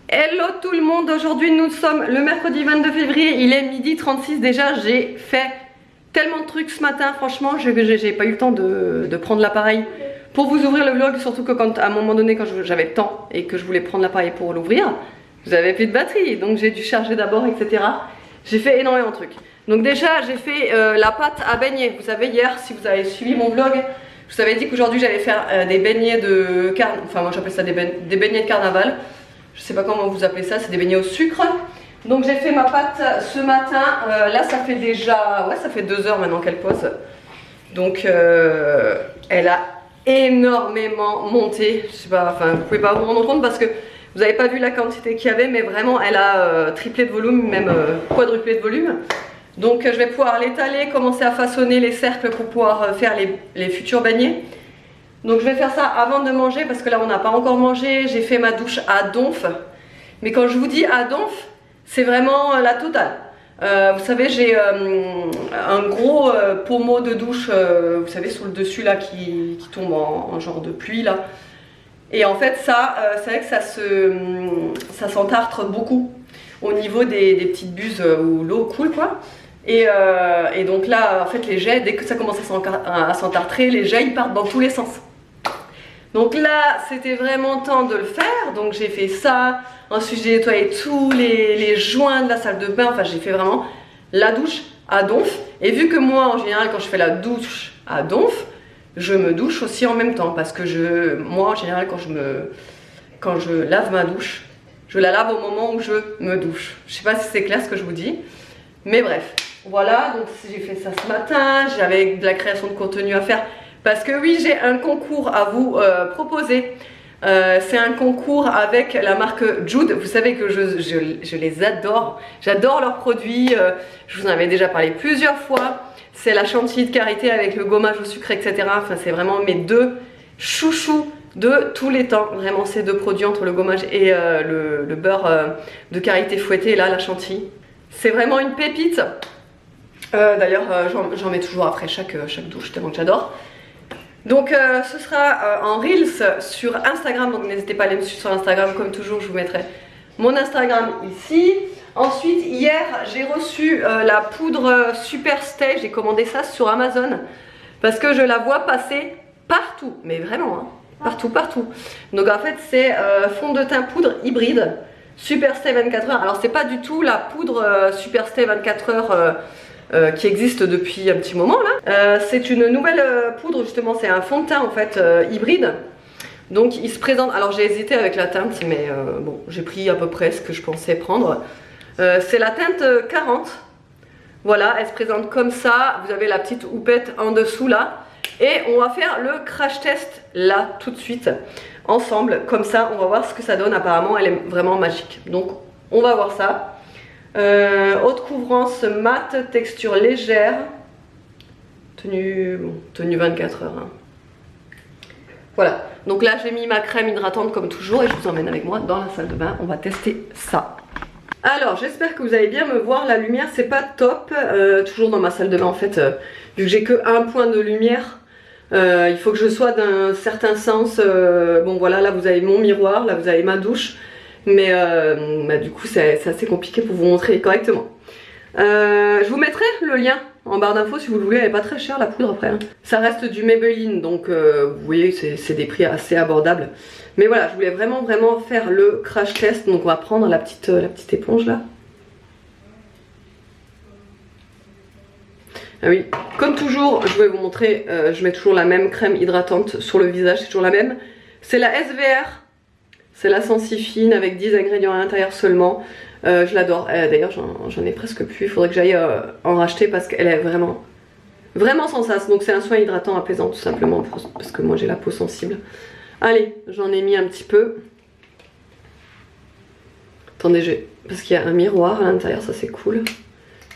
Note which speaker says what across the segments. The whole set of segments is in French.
Speaker 1: Hello tout le monde, aujourd'hui nous sommes le mercredi 22 février, il est midi 36 déjà, j'ai fait tellement de trucs ce matin, franchement j'ai pas eu le temps de prendre l'appareil pour vous ouvrir le vlog, surtout que quand à un moment donné quand j'avais le temps et que je voulais prendre l'appareil pour l'ouvrir, j'avais plus de batterie, donc j'ai dû charger d'abord etc. J'ai fait énormément de trucs. Donc déjà j'ai fait la pâte à beignets, vous savez hier si vous avez suivi mon vlog, je vous avais dit qu'aujourd'hui j'allais faire des beignets de carnaval, enfin moi j'appelle ça des beignets de carnaval. Je sais pas comment vous appelez ça, c'est des beignets au sucre. Donc j'ai fait ma pâte ce matin. Là ça fait déjà, ouais ça fait 2 heures maintenant qu'elle pose. Donc elle a énormément monté. Je sais pas, enfin vous pouvez pas vous rendre compte parce que vous n'avez pas vu la quantité qu'il y avait, mais vraiment elle a triplé de volume, même quadruplé de volume. Donc je vais pouvoir l'étaler, commencer à façonner les cercles pour pouvoir faire les futurs beignets. Donc je vais faire ça avant de manger parce que là on n'a pas encore mangé. J'ai fait ma douche à Donf. Mais quand je vous dis à Donf, c'est vraiment la totale. Vous savez j'ai un gros pommeau de douche, vous savez sur le dessus là qui tombe en genre de pluie là. Et en fait ça, c'est vrai que ça s'entartre beaucoup au niveau des petites buses où l'eau coule quoi. Et donc là en fait les jets, dès que ça commence à s'entartrer, les jets ils partent dans tous les sens. Donc là c'était vraiment temps de le faire, donc j'ai fait ça, ensuite j'ai nettoyé tous les joints de la salle de bain, enfin j'ai fait vraiment la douche à Donf. Et vu que moi en général quand je fais la douche à Donf, je me douche aussi en même temps parce que moi en général quand je lave ma douche, je la lave au moment où je me douche. Je sais pas si c'est clair ce que je vous dis, mais bref, voilà, donc j'ai fait ça ce matin, j'avais de la création de contenu à faire. Parce que oui, j'ai un concours à vous proposer. C'est un concours avec la marque Jude. Vous savez que je les adore. J'adore leurs produits. Je vous en avais déjà parlé plusieurs fois. C'est la chantilly de karité avec le gommage au sucre, etc. Enfin, c'est vraiment mes deux chouchous de tous les temps. Vraiment, ces deux produits entre le gommage et le beurre de karité fouetté. Et là, la chantilly. C'est vraiment une pépite. D'ailleurs, j'en mets toujours après chaque douche, tellement que j'adore. Donc ce sera en Reels sur Instagram, donc n'hésitez pas à aller me suivre sur Instagram, comme toujours je vous mettrai mon Instagram ici. Ensuite hier j'ai reçu la poudre Super Stay, j'ai commandé ça sur Amazon parce que je la vois passer partout, mais vraiment hein, partout. Donc en fait c'est fond de teint poudre hybride Super Stay 24 heures. Alors c'est pas du tout la poudre Super Stay 24 heures qui existe depuis un petit moment là. C'est une nouvelle poudre justement, c'est un fond de teint en fait hybride. Donc il se présente, alors j'ai hésité avec la teinte mais bon j'ai pris à peu près ce que je pensais prendre. C'est la teinte 40. Voilà, elle se présente comme ça, vous avez la petite houppette en dessous là. Et on va faire le crash test là tout de suite ensemble, comme ça on va voir ce que ça donne. Apparemment elle est vraiment magique, donc on va voir ça. Haute couvrance mat, texture légère, tenue 24 heures hein. Voilà, donc là j'ai mis ma crème hydratante comme toujours et je vous emmène avec moi dans la salle de bain, on va tester ça. Alors j'espère que vous allez bien me voir, la lumière c'est pas top, toujours dans ma salle de bain en fait, vu que j'ai que un point de lumière, il faut que je sois d'un certain sens, bon voilà, là vous avez mon miroir, là vous avez ma douche. Mais bah, du coup c'est assez compliqué pour vous montrer correctement. Je vous mettrai le lien en barre d'infos si vous le voulez, elle est pas très chère la poudre après hein. Ça reste du Maybelline donc vous voyez c'est des prix assez abordables. Mais voilà, je voulais vraiment faire le crash test. Donc on va prendre la petite éponge là. Ah oui, comme toujours je vais vous montrer, je mets toujours la même crème hydratante sur le visage, c'est toujours la même. C'est la SVR. C'est la Sensifine avec 10 ingrédients à l'intérieur seulement. Je l'adore. D'ailleurs, j'en ai presque plus. Il faudrait que j'aille en racheter parce qu'elle est vraiment sans sas. Donc c'est un soin hydratant apaisant tout simplement parce que moi j'ai la peau sensible. Allez, j'en ai mis un petit peu. Attendez, parce qu'il y a un miroir à l'intérieur, ça c'est cool.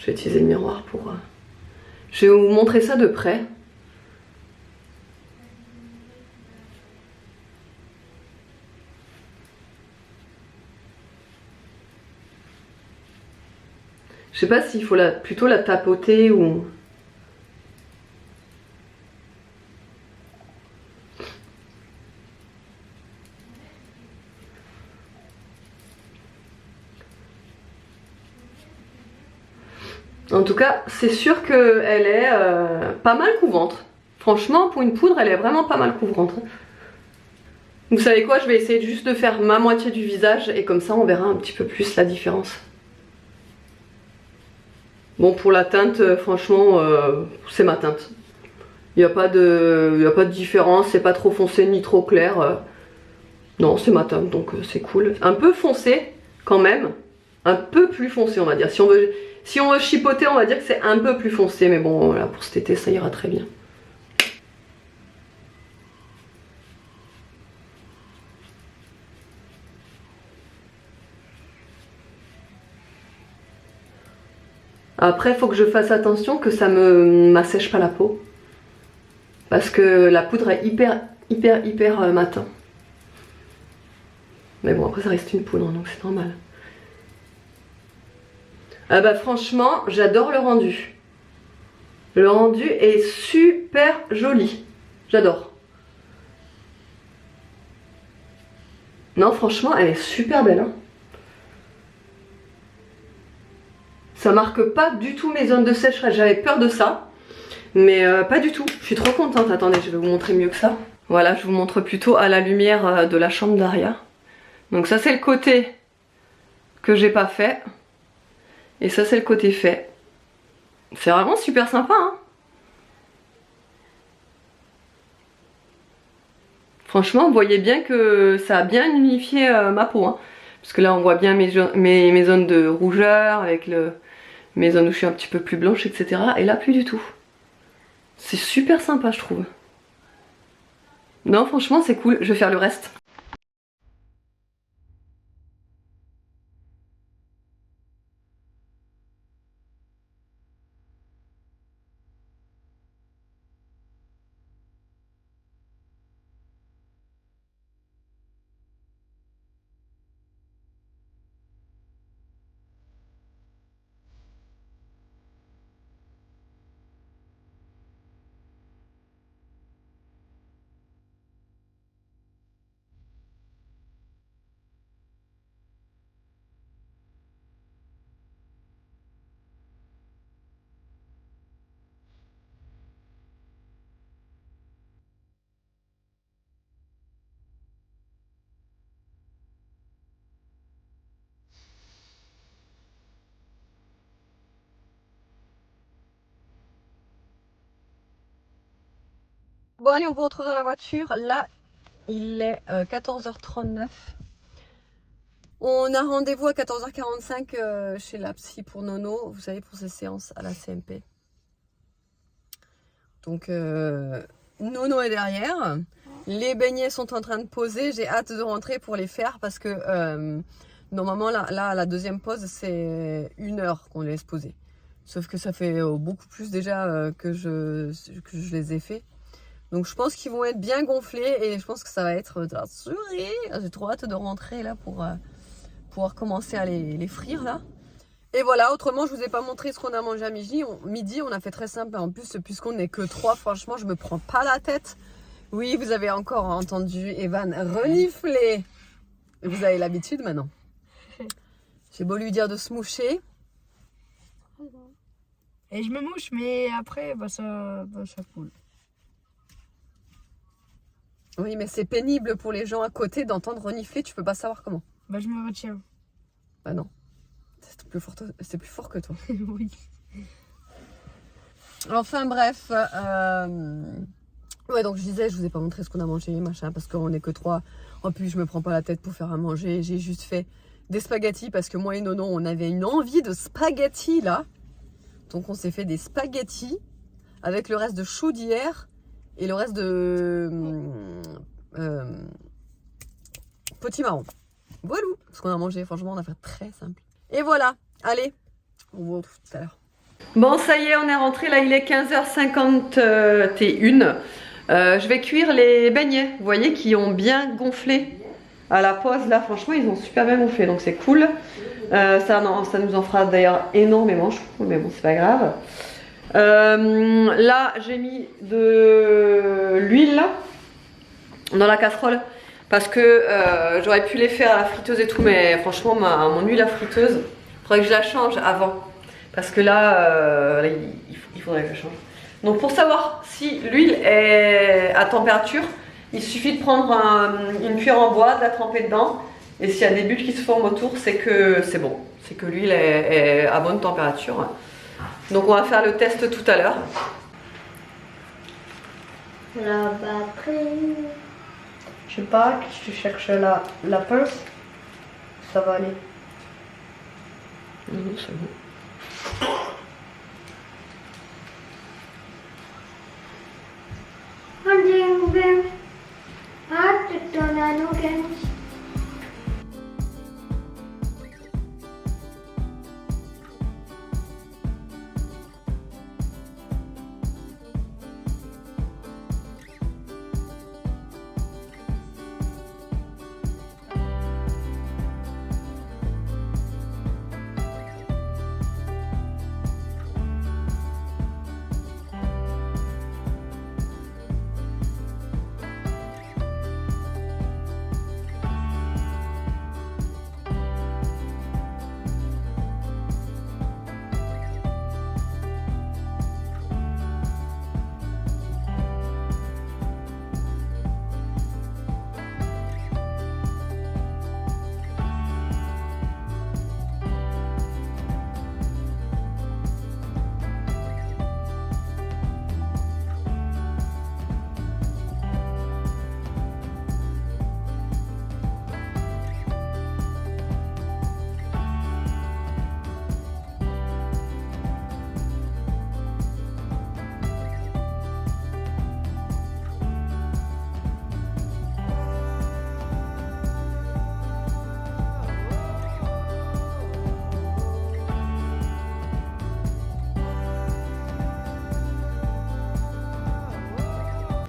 Speaker 1: Je vais utiliser le miroir pour... Je vais vous montrer ça de près. Je sais pas s'il faut plutôt la tapoter ou... En tout cas, c'est sûr qu'elle est pas mal couvrante. Franchement, pour une poudre, elle est vraiment pas mal couvrante. Vous savez quoi, je vais essayer juste de faire ma moitié du visage et comme ça on verra un petit peu plus la différence. Bon, pour la teinte, franchement, c'est ma teinte. Il n'y a pas de différence, c'est pas trop foncé ni trop clair. Non, c'est ma teinte, donc c'est cool. Un peu foncé quand même, un peu plus foncé on va dire. Si on veut chipoter, on va dire que c'est un peu plus foncé, mais bon, là pour cet été ça ira très bien. Après, il faut que je fasse attention que ça m'assèche pas la peau. Parce que la poudre est hyper matin. Mais bon, après ça reste une poudre, donc c'est normal. Ah bah franchement, j'adore le rendu. Le rendu est super joli. J'adore. Non, franchement, elle est super belle. Hein. Ça marque pas du tout mes zones de sécheresse. J'avais peur de ça. Mais pas du tout. Je suis trop contente. Attendez, je vais vous montrer mieux que ça. Voilà, je vous montre plutôt à la lumière de la chambre d'Aria. Donc ça, c'est le côté que j'ai pas fait. Et ça, c'est le côté fait. C'est vraiment super sympa. Hein. Franchement, vous voyez bien que ça a bien unifié ma peau. Hein. Parce que là, on voit bien mes zones de rougeur avec mes zones où je suis un petit peu plus blanche, etc. Et là, plus du tout. C'est super sympa, je trouve. Non, franchement, c'est cool. Je vais faire le reste. Bon allez, on vous retrouve dans la voiture. Là, il est 14h39. On a rendez-vous à 14h45 chez la psy pour Nono, vous savez, pour ses séances à la CMP. Donc Nono est derrière. Les beignets sont en train de poser. J'ai hâte de rentrer pour les faire parce que normalement là la deuxième pause c'est 1 heure qu'on les laisse poser. Sauf que ça fait beaucoup plus déjà que je les ai fait. Donc je pense qu'ils vont être bien gonflés et je pense que ça va être de la souris. J'ai trop hâte de rentrer là pour pouvoir commencer à les frire là. Et voilà, autrement je vous ai pas montré ce qu'on a mangé à midi. On a fait très simple en plus puisqu'on n'est que 3, franchement je me prends pas la tête. Oui, vous avez encore entendu Evan renifler. Vous avez l'habitude maintenant. J'ai beau lui dire de se moucher.
Speaker 2: Et je me mouche, mais après ça coule.
Speaker 1: Oui, mais c'est pénible pour les gens à côté d'entendre renifler, tu peux pas savoir comment.
Speaker 2: Bah je me retiens.
Speaker 1: Bah non, c'est plus fort que toi.
Speaker 2: Oui.
Speaker 1: Enfin bref, ouais donc je disais, je vous ai pas montré ce qu'on a mangé, machin, parce qu'on est que 3. En plus je me prends pas la tête pour faire à manger, j'ai juste fait des spaghettis parce que moi et Nono on avait une envie de spaghettis là. Donc on s'est fait des spaghettis avec le reste de choux d'hier et le reste de potimarron. Voilà ce qu'on a mangé, franchement on a fait très simple. Et voilà, allez, on vous retrouve tout à l'heure. Bon ça y est, on est rentré, là il est 15h51. Je vais cuire les beignets, vous voyez, qui ont bien gonflé à la pause là, franchement ils ont super bien gonflé, donc c'est cool. Ça nous en fera d'ailleurs énormément je trouve, mais bon c'est pas grave. Là j'ai mis de l'huile dans la casserole parce que j'aurais pu les faire à la friteuse et tout, mais franchement mon huile à friteuse, faudrait que je la change avant Parce que là, il faudrait que je change. Donc pour savoir si l'huile est à température, il suffit de prendre une cuillère en bois, de la tremper dedans. Et s'il y a des bulles qui se forment autour, c'est que c'est bon. C'est que l'huile est à bonne température. Donc on va faire le test tout à l'heure.
Speaker 3: La batterie.
Speaker 2: Je sais pas, si tu cherches la pince, ça va aller.
Speaker 1: Non, c'est bon.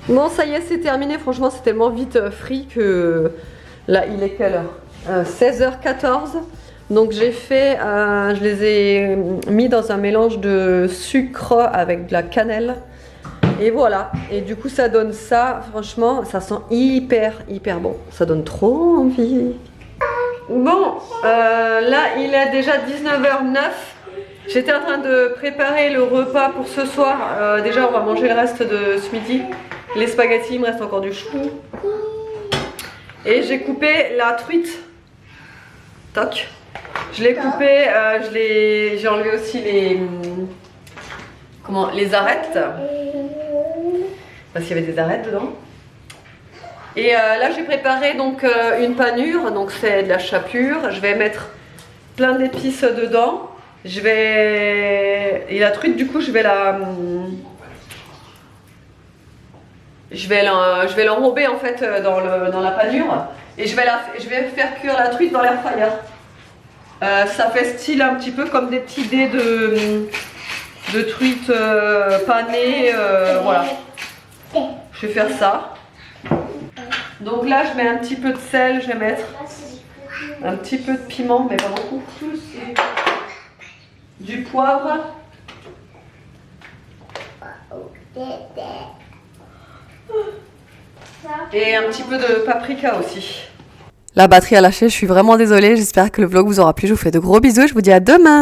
Speaker 1: Bon, ça y est, c'est terminé. Franchement, c'est tellement vite frit que là, il est quelle heure 16h14. Donc, j'ai fait, je les ai mis dans un mélange de sucre avec de la cannelle. Et voilà. Et du coup, ça donne ça. Franchement, ça sent hyper bon. Ça donne trop envie. Bon, là, il est déjà 19h09. J'étais en train de préparer le repas pour ce soir. Déjà, on va manger le reste de ce midi. Les spaghettis, il me reste encore du chou. Et j'ai coupé la truite. Toc. Je l'ai coupée, j'ai enlevé aussi les arêtes. Parce qu'il y avait des arêtes dedans. Et là, j'ai préparé donc une panure. Donc c'est de la chapelure. Je vais mettre plein d'épices dedans. Et la truite, du coup, je vais l'enrober en fait dans la panure et je vais faire cuire la truite dans l'air fryer. Ça fait style un petit peu comme des petits dés de truite panée, voilà. Je vais faire ça. Donc là je mets un petit peu de sel, je vais mettre un petit peu de piment mais pas beaucoup, du poivre. Et un petit peu de paprika aussi. La batterie a lâché, je suis vraiment désolée. J'espère que le vlog vous aura plu. Je vous fais de gros bisous. Je vous dis à demain.